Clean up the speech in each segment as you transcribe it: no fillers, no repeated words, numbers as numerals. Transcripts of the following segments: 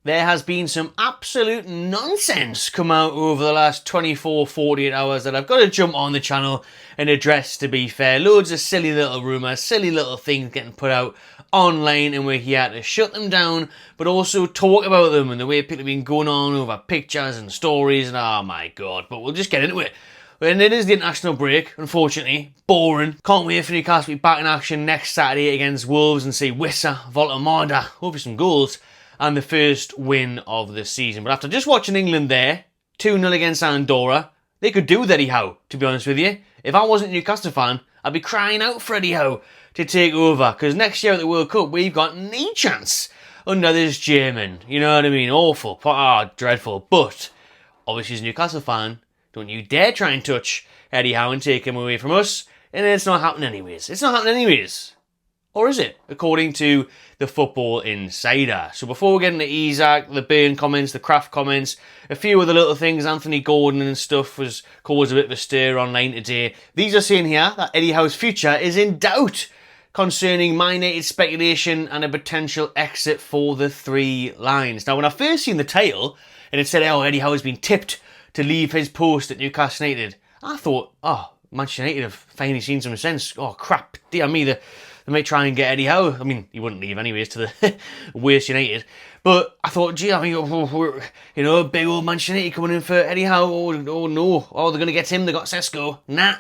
There has been some absolute nonsense come out over the last 24, 48 hours that I've got to jump on the channel and address, to be fair. Loads of silly little rumours, silly little things getting put out online, and we're here to shut them down, but also talk about them and the way people have been going on over pictures and stories, and oh my god, but we'll just get into it. And it is the international break, unfortunately. Boring. Can't wait for Newcastle to be back in action next Saturday against Wolves and see Wissa, Volta, hopefully some goals, and the first win of the season. But after just watching England there, 2-0 against Andorra, they could do with Eddie Howe, to be honest with you. If I wasn't a Newcastle fan, I'd be crying out for Eddie Howe to take over, because next year at the World Cup, we've got no chance under this German. You know what I mean? Awful. Dreadful. But, obviously as a Newcastle fan, don't you dare try and touch Eddie Howe and take him away from us, and it's not happening anyways. It's not happening anyways. Or is it? According to the Football Insider. So before we get into Isak, the Burn comments, the Krafth comments, a few other little things, Anthony Gordon and stuff was caused a bit of a stir online today. These are saying here that Eddie Howe's future is in doubt concerning Man United speculation and a potential exit for the Three Lions. Now, when I first seen the title, and it said, oh, Eddie Howe has been tipped to leave his post at Newcastle United, I thought, oh, Manchester United have finally seen some sense. Oh, crap, dear me, they might try and get Eddie Howe. I mean, he wouldn't leave anyways to the worst United. But I thought, gee, big old Manchester United coming in for Eddie Howe. Oh no. Oh, they're going to get him. They got Sesko. Nah.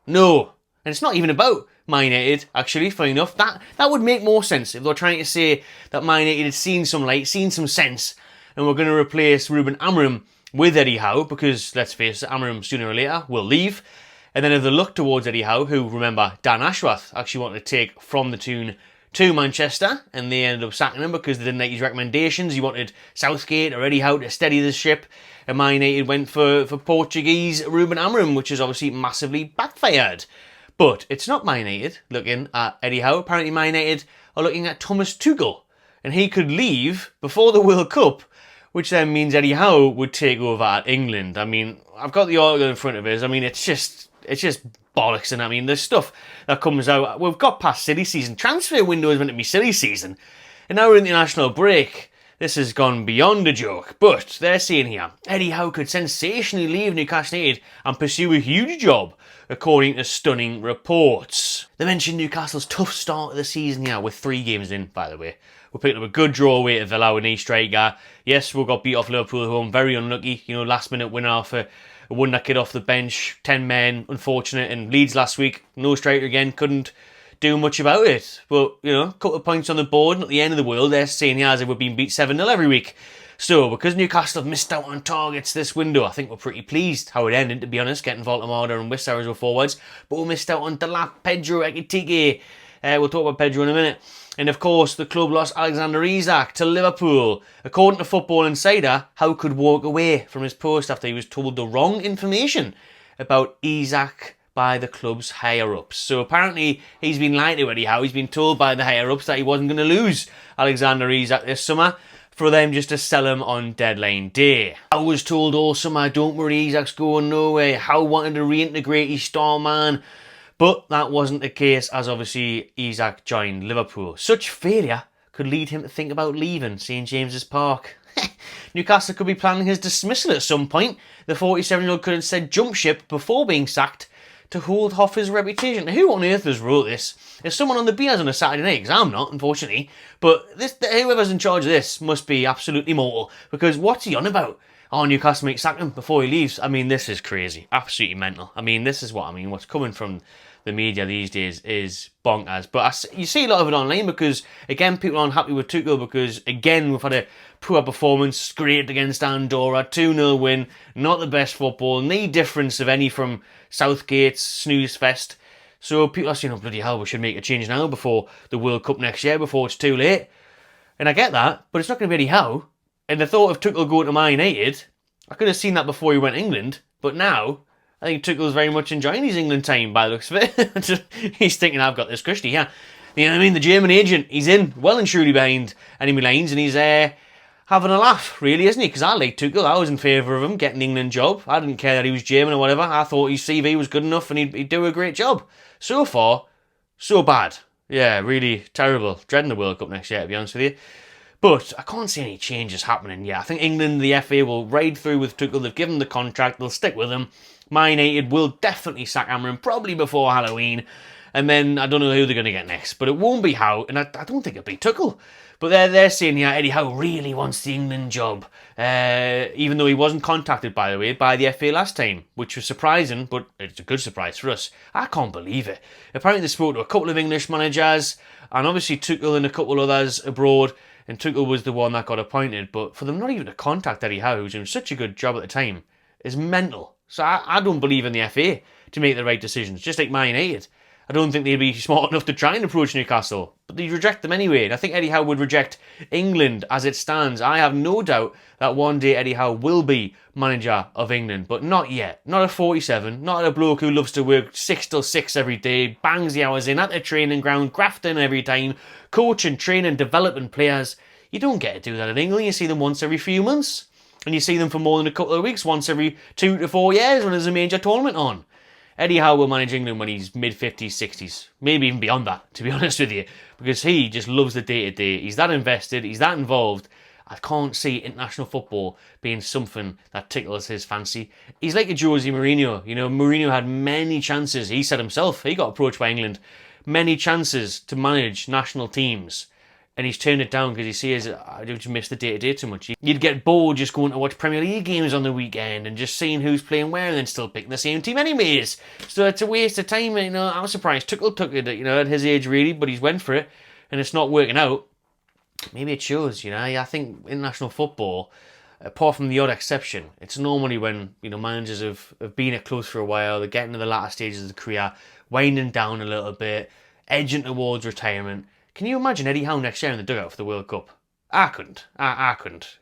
No. And it's not even about Man United, actually, funny enough. That would make more sense if they're trying to say that Man United had seen some light, seen some sense, and we're going to replace Ruben Amorim with Eddie Howe, because, let's face it, Amorim sooner or later will leave. And then if they look towards Eddie Howe, who, remember, Dan Ashworth actually wanted to take from the Toon to Manchester, and they ended up sacking him because they didn't like his recommendations. He wanted Southgate or Eddie Howe to steady the ship, and Man United went for Portuguese Ruben Amorim, which has obviously massively backfired. But it's not Man United looking at Eddie Howe. Apparently Man United are looking at Thomas Tuchel, and he could leave before the World Cup, which then means Eddie Howe would take over at England. I mean, I've got the article in front of us. I mean, it's just bollocks. And I mean, the stuff that comes out, we've got past silly season. Transfer window is meant to be silly season, and now we're in the international break. This has gone beyond a joke. But they're saying here, Eddie Howe could sensationally leave Newcastle United and pursue a huge job, according to stunning reports. They mentioned Newcastle's tough start of the season here, with 3 games in, by the way. We picked up a good draw away to Villa with an striker. Yes, we got beat off Liverpool at home. Very unlucky. Last minute winner off a wonder kid off the bench. 10 men, unfortunate. And Leeds last week, no striker again. Couldn't do much about it. But, a couple of points on the board. Not the end of the world. They're saying here as if we're being beat 7-0 every week. So, because Newcastle have missed out on targets this window, I think we're pretty pleased how it ended, to be honest, getting Volta and Wissa as well forwards. But we missed out on Delap, Pedro, Ekitike. We'll talk about Pedro in a minute. And of course, the club lost Alexander Isak to Liverpool. According to Football Insider, Howe could walk away from his post after he was told the wrong information about Isak by the club's higher-ups. So apparently, he's been lied to, Eddie Howe. He's been told by the higher-ups that he wasn't going to lose Alexander Isak this summer, for them just to sell him on deadline day. I was told all summer, don't worry, Isak's going nowhere. Howe wanted to reintegrate his star man. But that wasn't the case, as obviously Isak joined Liverpool. Such failure could lead him to think about leaving St James's Park. Newcastle could be planning his dismissal at some point. The 47-year-old could have said jump ship before being sacked to hold off his reputation. Now, who on earth has wrote this? There's someone on the beers on a Saturday night, because I'm not, unfortunately. But whoever's in charge of this must be absolutely mortal, because what's he on about? Oh, Newcastle might sack him before he leaves. I mean, this is crazy. Absolutely mental. I mean, this is what I mean. What's coming from the media these days is bonkers. But you see a lot of it online because, again, people aren't happy with Tuchel because, again, we've had a poor performance, scraped against Andorra, 2-0 win, not the best football, no difference of any from Southgate's snooze fest. So people are saying, oh, bloody hell, we should make a change now before the World Cup next year, before it's too late. And I get that, but it's not going to be Eddie Howe. And the thought of Tuchel going to Man United, I could have seen that before he went to England, but now I think Tuchel's very much enjoying his England time by the looks of it. He's thinking, I've got this cushy, yeah. You know what I mean? The German agent, he's in well and truly behind enemy lines, and he's having a laugh, really, isn't he? Because I like Tuchel. I was in favour of him getting the England job. I didn't care that he was German or whatever. I thought his CV was good enough and he'd do a great job. So far, so bad. Yeah, really terrible. Dreading the World Cup next year, to be honest with you. But I can't see any changes happening yet. I think England and the FA will ride through with Tuchel. They've given him the contract. They'll stick with him. Man United will definitely sack Amram, probably before Halloween. And then I don't know who they're going to get next. But it won't be Howe, and I don't think it'll be Tuchel. But they're saying, yeah, Eddie Howe really wants the England job. Even though he wasn't contacted, by the way, by the FA last time, which was surprising, but it's a good surprise for us. I can't believe it. Apparently they spoke to a couple of English managers, and obviously Tuchel and a couple others abroad, and Tuchel was the one that got appointed. But for them not even to contact Eddie Howe, who's doing such a good job at the time, is mental. So I don't believe in the FA to make the right decisions, just like Man United. I don't think they'd be smart enough to try and approach Newcastle, but they'd reject them anyway. And I think Eddie Howe would reject England as it stands. I have no doubt that one day Eddie Howe will be manager of England, but not yet. Not at 47, not at a bloke who loves to work 6 till 6 every day, bangs the hours in at the training ground, grafting every time, coaching, training, developing players. You don't get to do that in England. You see them once every few months, and you see them for more than a couple of weeks, once every 2 to 4 years when there's a major tournament on. Eddie Howe will manage England when he's mid-50s, 60s. Maybe even beyond that, to be honest with you. Because he just loves the day-to-day. He's that invested. He's that involved. I can't see international football being something that tickles his fancy. He's like a Jose Mourinho. You know, Mourinho had many chances. He said himself, he got approached by England. Many chances to manage national teams. And he's turned it down because he sees, I just miss the day-to-day too much. You'd get bored just going to watch Premier League games on the weekend and just seeing who's playing where and then still picking the same team anyways. So it's a waste of time. You know, I'm surprised Tuchel took it, you know, at his age really, but he's went for it and it's not working out. Maybe it shows, you know. I think international football, apart from the odd exception, it's normally when, you know, managers have been at clubs for a while, they're getting to the latter stages of the career, winding down a little bit, edging towards retirement. Can you imagine Eddie Howe next year in the dugout for the World Cup? I couldn't. I couldn't.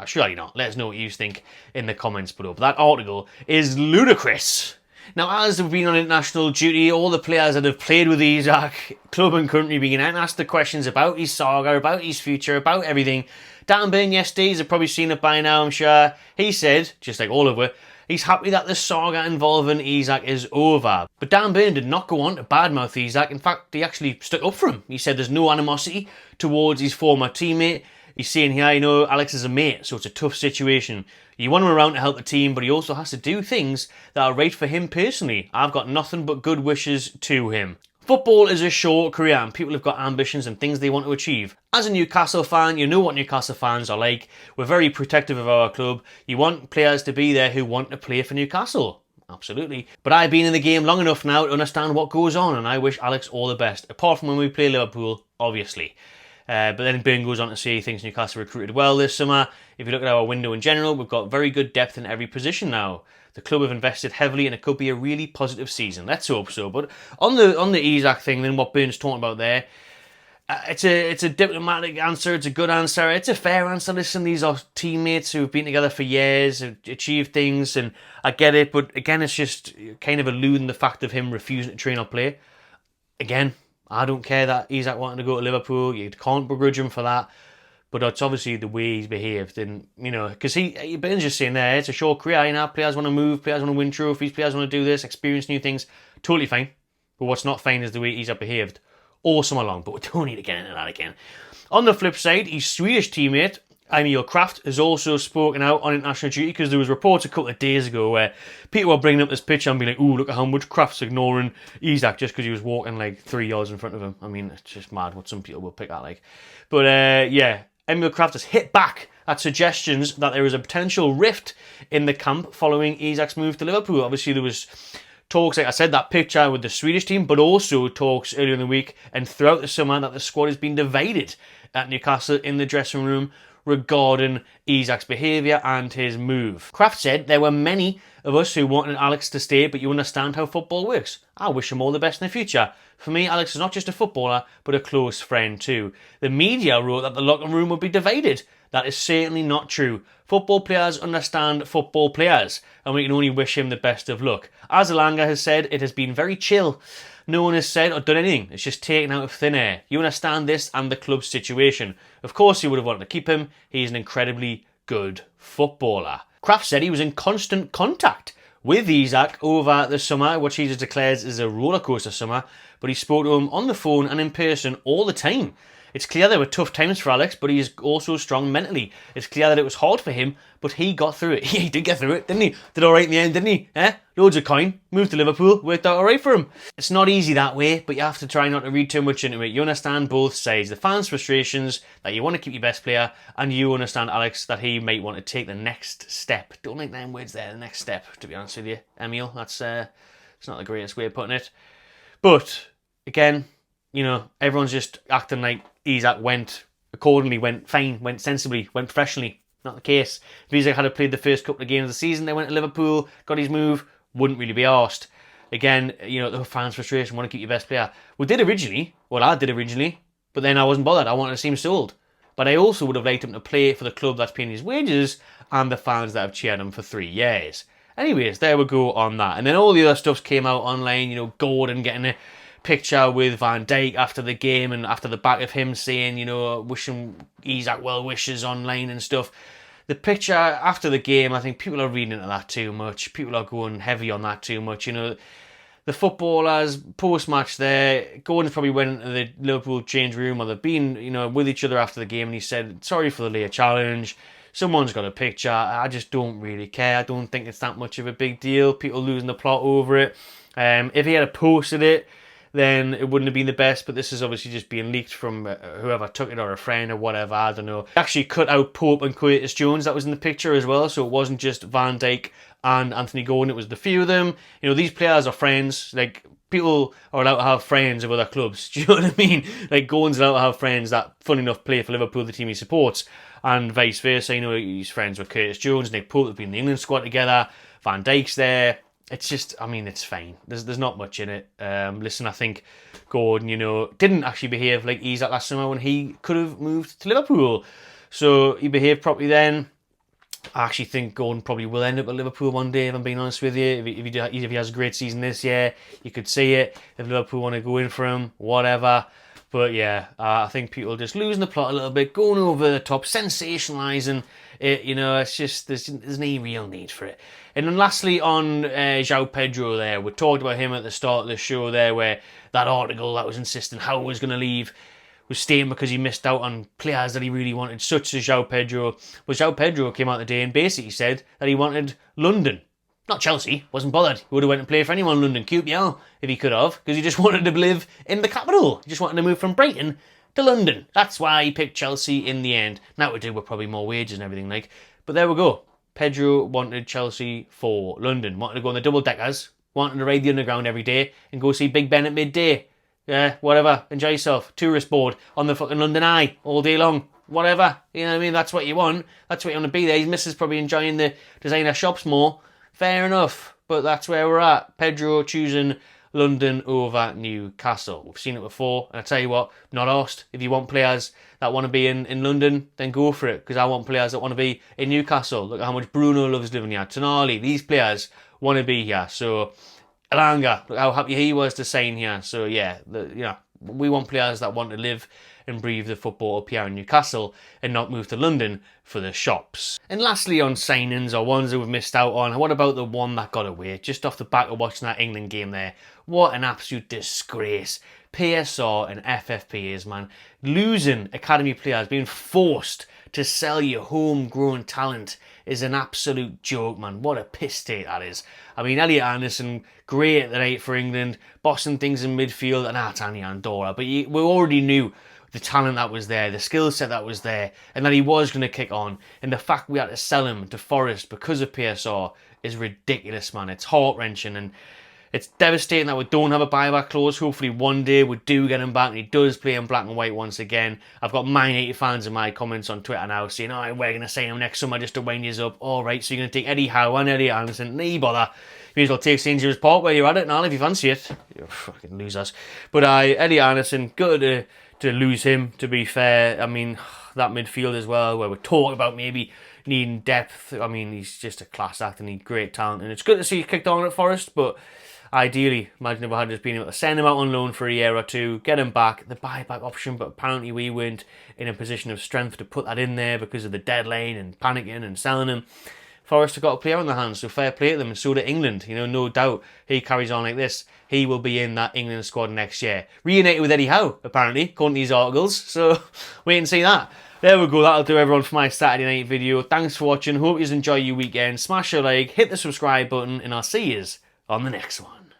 Surely not. Let us know what you think in the comments below. But that article is ludicrous. Now, as we've been on international duty, all the players that have played with Isak, club and country, being asked the questions about his saga, about his future, about everything. Dan Burn yesterday, you've probably seen it by now, I'm sure. He said, just like all of us, he's happy that the saga involving Isak is over. But Dan Burn did not go on to badmouth Isak. In fact, he actually stuck up for him. He said there's no animosity towards his former teammate. He's saying here, you know, Alex is a mate, so it's a tough situation. You want him around to help the team, but he also has to do things that are right for him personally. I've got nothing but good wishes to him. Football is a short career and people have got ambitions and things they want to achieve. As a Newcastle fan, you know what Newcastle fans are like. We're very protective of our club. You want players to be there who want to play for Newcastle. Absolutely. But I've been in the game long enough now to understand what goes on and I wish Alex all the best. Apart from when we play Liverpool, obviously. But then Burn goes on to say he thinks Newcastle recruited well this summer. If you look at our window in general, we've got very good depth in every position now. The club have invested heavily and it could be a really positive season. Let's hope so. But on the Isak thing, then what Burn's talking about there, it's a diplomatic answer. It's a good answer. It's a fair answer. Listen, these are teammates who've been together for years, have achieved things, and I get it. But again, it's just kind of eluding the fact of him refusing to train or play. Again, I don't care that Isak wanted to go to Liverpool. You can't begrudge him for that. But it's obviously the way he's behaved. And, you know, because Burn's just saying there, it's a short career. You know, players want to move, players want to win trophies, players want to do this, experience new things. Totally fine. But what's not fine is the way Isak behaved all summer long. But we don't need to get into that again. On the flip side, his Swedish teammate, Krafth, has also spoken out on international duty because there was reports a couple of days ago where people were bringing up this picture and being like, ooh, look at how much Krafth's ignoring Isak just because he was walking like 3 yards in front of him. I mean, it's just mad what some people will pick at like. But yeah, Krafth has hit back at suggestions that there is a potential rift in the camp following Isak's move to Liverpool. Obviously, there was talks, like I said, that picture with the Swedish team, but also talks earlier in the week and throughout the summer that the squad has been divided at Newcastle in the dressing room regarding Isak's behaviour and his move. Krafth said there were many of us who wanted Alex to stay, but you understand how football works. I wish him all the best in the future. For me, Alex is not just a footballer, but a close friend too. The media wrote that the locker room would be divided. That is certainly not true. Football players understand football players, and we can only wish him the best of luck. As Alanga has said, it has been very chill. No one has said or done anything. It's just taken out of thin air. You understand this and the club's situation. Of course you would have wanted to keep him. He's an incredibly good footballer. Krafth said he was in constant contact with Isak over the summer, which he just declares is a rollercoaster summer, but he spoke to him on the phone and in person all the time. It's clear there were tough times for Alex, but he's also strong mentally. It's clear that it was hard for him, but he got through it. He did get through it, didn't he? Did all right in the end, didn't he? Loads of coin, moved to Liverpool, worked out all right for him. It's not easy that way, but you have to try not to read too much into it. You understand both sides. The fans' frustrations, that you want to keep your best player, and you understand Alex, that he might want to take the next step. Don't like them words there, the next step, to be honest with you, Emil. That's it's not the greatest way of putting it. But, again, you know, everyone's just acting like Isak went accordingly, went fine, went sensibly, went professionally. Not the case. If Isak had played the first couple of games of the season, they went to Liverpool, got his move, wouldn't really be arsed. Again, you know, the fans' frustration, want to keep your best player. I did originally, but then I wasn't bothered. I wanted to see him sold. But I also would have liked him to play for the club that's paying his wages and the fans that have cheered him for 3 years. Anyways, there we go on that. And then all the other stuff came out online, you know, Gordon getting a picture with Van Dijk after the game and after the back of him saying, you know, wishing Isak well wishes online and stuff. The picture after the game, I think people are reading into that too much. People are going heavy on that too much. You know, the footballers post-match there, Gordon's probably went into the Liverpool change room, or they've been, you know, with each other after the game, and he said, sorry for the late challenge. Someone's got a picture. I just don't really care. I don't think it's that much of a big deal. People losing the plot over it. If he had posted it, then it wouldn't have been the best, but this is obviously just being leaked from whoever took it, or a friend or whatever, I don't know. They actually cut out Pope and Curtis Jones that was in the picture as well, so it wasn't just Van Dijk and Anthony Gordon, it was the few of them. You know, these players are friends, like, people are allowed to have friends of other clubs, do you know what I mean? Like, Gordon's allowed to have friends that, fun enough, play for Liverpool, the team he supports, and vice versa. You know, he's friends with Curtis Jones, Nick Pope, they've been in the England squad together, Van Dijk's there. It's just, I mean, it's fine. There's not much in it. Listen, I think Gordon, you know, didn't actually behave like Isak last summer when he could have moved to Liverpool. So he behaved properly then. I actually think Gordon probably will end up at Liverpool one day, if I'm being honest with you. If he has a great season this year, you could see it. If Liverpool want to go in for him, whatever. But yeah, I think people are just losing the plot a little bit, going over the top, sensationalising it. You know, it's just, there's no real need for it. And then lastly, on João Pedro there, we talked about him at the start of the show there, where that article that was insisting Howe was going to leave was staying because he missed out on players that he really wanted, such as João Pedro. But João Pedro came out today and basically said that he wanted London. Not Chelsea, wasn't bothered. He would have went and played for anyone in London, QPR, if he could have, because he just wanted to live in the capital. He just wanted to move from Brighton to London. That's why he picked Chelsea in the end. Now we do with probably more wages and everything like. But there we go. Pedro wanted Chelsea for London. Wanted to go on the double-deckers. Wanted to ride the underground every day and go see Big Ben at midday. Yeah, whatever. Enjoy yourself. Tourist board on the fucking London Eye all day long. Whatever. You know what I mean? That's what you want. That's what you want to be there. His missus probably enjoying the designer shops more. Fair enough. But that's where we're at. Pedro choosing London over Newcastle. We've seen it before, and I tell you what, not asked. If you want players that want to be in London, then go for it, because I want players that want to be in Newcastle. Look at how much Bruno loves living here. Tonali, these players want to be here. So, Elanga, look how happy he was to sign here. So, yeah, we want players that want to live and breathe the football up here in Newcastle and not move to London for the shops. And lastly, on signings or ones that we've missed out on, what about the one that got away? Just off the back of watching that England game there, what an absolute disgrace. PSR and FFPs, man, losing academy players, being forced to sell your homegrown talent is an absolute joke, man. What a piss take that is. I mean, Elliot Anderson, great at 8 for England, bossing things in midfield, and Tanya Andorra, but we already knew the talent that was there, the skill set that was there, and that he was going to kick on. And the fact we had to sell him to Forest because of PSR is ridiculous, man. It's heart-wrenching, and it's devastating that we don't have a buyback clause. Hopefully one day we do get him back and he does play in black and white once again. I've got Man United fans in my comments on Twitter now saying, oh, we're going to sign him next summer just to wind you up. All right, so you're going to take Eddie Howe and Eddie Anderson. No bother. You may as well take St. James Park where you're at it now if you fancy it. You're fucking losers. But Eddie Anderson, good to lose him, to be fair. I mean, that midfield as well, where we're talking about maybe needing depth. I mean, he's just a class act and he's great talent. And it's good to see he kicked on at Forest, but ideally, imagine if we had just been able to send him out on loan for a year or two, get him back, the buyback option, but apparently we weren't in a position of strength to put that in there because of the deadline and panicking and selling him. Forest have got a player on their hands, so fair play to them, and so to England. You know, no doubt he carries on like this, he will be in that England squad next year. Reunited with Eddie Howe, apparently, according to these articles, so wait and see that. There we go, that'll do everyone for my Saturday night video. Thanks for watching, hope you enjoy your weekend. Smash a like, hit the subscribe button, and I'll see you on the next one.